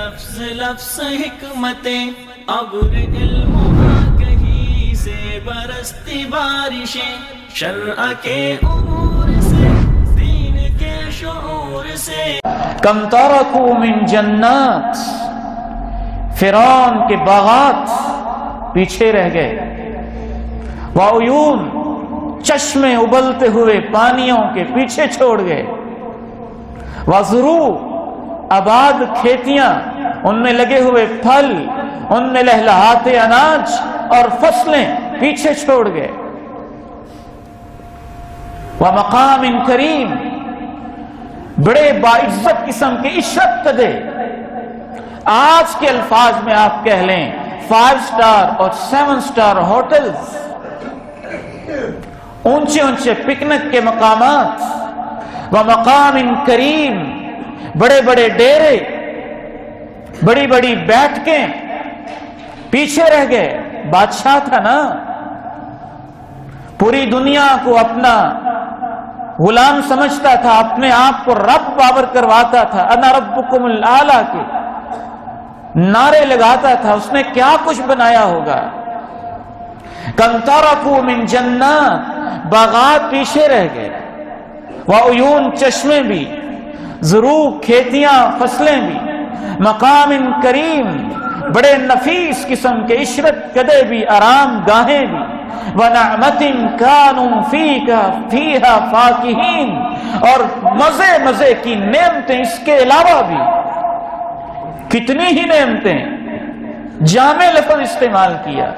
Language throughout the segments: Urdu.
لفظ لفظ حکمتیں ابر علم آگہی سے برستی بارشیں شرع کے امور سے دین کے شعور سے کم ترکوا من جنات، فرعون کے باغات پیچھے رہ گئے، وعیون، چشمے ابلتے ہوئے پانیوں کے پیچھے چھوڑ گئے، وزروع، آباد کھیتیاں، ان میں لگے ہوئے پھل، ان میں لہلہاتے اناج اور فصلیں پیچھے چھوڑ گئے، ومقام کریم، بڑے باعزت قسم کے عشرت کدے، آج کے الفاظ میں آپ کہہ لیں 5 سٹار اور 7 سٹار ہوٹلز، اونچے اونچے پکنک کے مقامات، ومقام کریم، بڑے بڑے ڈیرے، بڑی بڑی بیٹھکیں، پیچھے رہ گئے۔ بادشاہ تھا نا، پوری دنیا کو اپنا غلام سمجھتا تھا، اپنے آپ کو رب باور کرواتا تھا، انا ربکم الاعلی کے نعرے لگاتا تھا، اس نے کیا کچھ بنایا ہوگا۔ کم ترکوا من جنات، باغات پیچھے رہ گئے، وعیون، چشمے بھی، زروع، کھیتیاں، فصلیں بھی، مقام کریم، بڑے نفیس قسم کے عشرت کدے بھی، آرام گاہیں بھی، وَنَعْمَةٍ كَانُوا فِيهَا فَاكِهِينَ، اور مزے مزے کی نعمتیں اس کے علاوہ بھی، کتنی ہی نعمتیں، جامع لفظ استعمال کیا،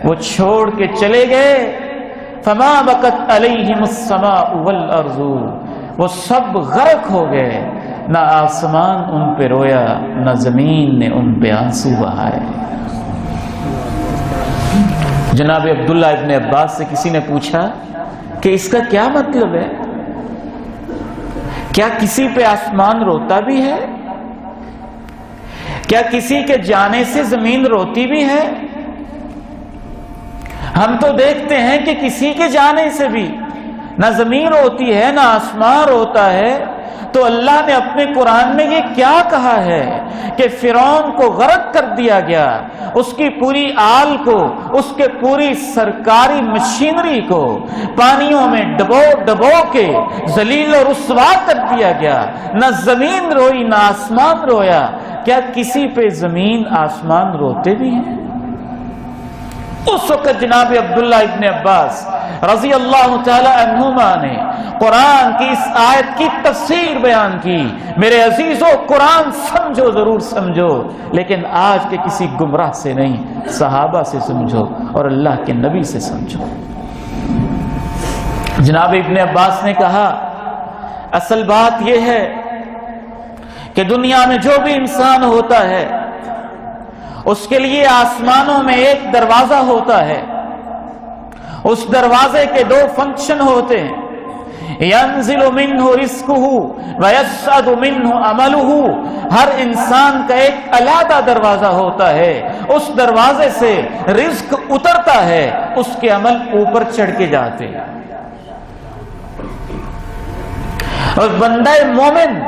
وہ چھوڑ کے چلے گئے۔ فَمَا بَكَتْ عَلَيْهِمُ السَّمَاءُ وَالْأَرْضُ، وہ سب غرق ہو گئے، نہ آسمان ان پہ رویا، نہ زمین نے ان پہ آنسو بہائے۔ جناب عبداللہ ابن عباس سے کسی نے پوچھا کہ اس کا کیا مطلب ہے؟ کیا کسی پہ آسمان روتا بھی ہے؟ کیا کسی کے جانے سے زمین روتی بھی ہے؟ ہم تو دیکھتے ہیں کہ کسی کے جانے سے بھی نہ زمین روتی ہے، نہ آسمان روتا ہے۔ تو اللہ نے اپنے قرآن میں یہ کیا کہا ہے کہ فرعون کو غرق کر دیا گیا، اس کی پوری آل کو، اس کے پوری سرکاری مشینری کو پانیوں میں ڈبو ڈبو کے ذلیل و رسوا کر دیا گیا، نہ زمین روئی نہ آسمان رویا۔ کیا کسی پہ زمین آسمان روتے بھی ہیں؟ اس وقت جناب عبداللہ ابن عباس رضی اللہ تعالی عنہما نے قرآن کی اس آیت کی تفسیر بیان کی۔ میرے عزیزو، قرآن سمجھو، ضرور سمجھو، لیکن آج کے کسی گمراہ سے نہیں، صحابہ سے سمجھو اور اللہ کے نبی سے سمجھو۔ جناب ابن عباس نے کہا، اصل بات یہ ہے کہ دنیا میں جو بھی انسان ہوتا ہے اس کے لیے آسمانوں میں ایک دروازہ ہوتا ہے، اس دروازے کے 2 فنکشن ہوتے ہیں، ينزل منہ رزقہ ویصعد منہ عملہ، ہر انسان کا ایک علیحدہ دروازہ ہوتا ہے، اس دروازے سے رزق اترتا ہے، اس کے عمل اوپر چڑھ کے جاتے ہیں۔ اور بندہ مومن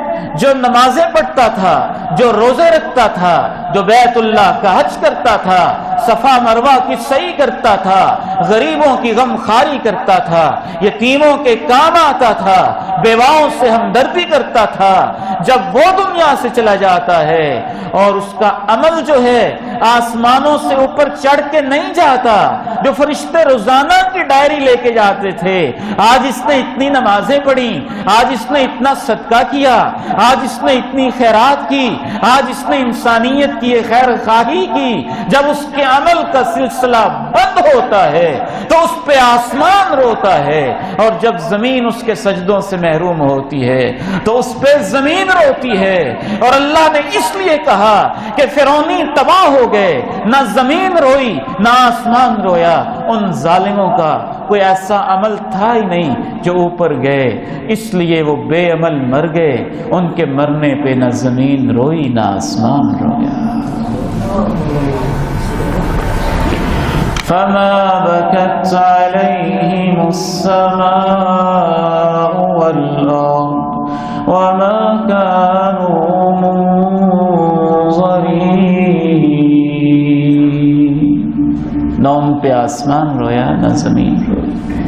جو نمازیں پڑھتا تھا، جو روزے رکھتا تھا، جو بیت اللہ کا حج کرتا تھا، صفا مروہ کی سعی کرتا تھا، غریبوں کی غم خواری کرتا تھا، یتیموں کے کام آتا تھا، بیواؤں سے ہمدردی کرتا تھا، جب وہ دنیا سے چلا جاتا ہے اور اس کا عمل جو ہے آسمانوں سے اوپر چڑھ کے نہیں جاتا، جو فرشتے روزانہ کی ڈائری لے کے جاتے تھے، آج اس نے اتنی نمازیں پڑھی، آج اس نے اتنا صدقہ کیا، آج اس نے اتنی خیرات کی، آج اس نے انسانیت کی خیر خواہی کی، جب اس کے عمل کا سلسلہ بند ہوتا ہے تو اس پہ آسمان روتا ہے، اور جب زمین اس کے سجدوں سے محروم ہوتی ہے تو اس پہ زمین روتی ہے۔ اور اللہ نے اس لیے کہا کہ فرعونی تباہ ہو گئے، نہ زمین روئی نہ آسمان رویا، ان ظالموں کا کوئی ایسا عمل تھا ہی نہیں جو اوپر گئے، اس لیے وہ بے عمل مر گئے، ان کے مرنے پہ نہ زمین روئی نہ آسمان رویا۔ فما بكت عليهم السماء والأرض وما كانوا نہ ان پہ آسمان رویا نہ زمین روئی.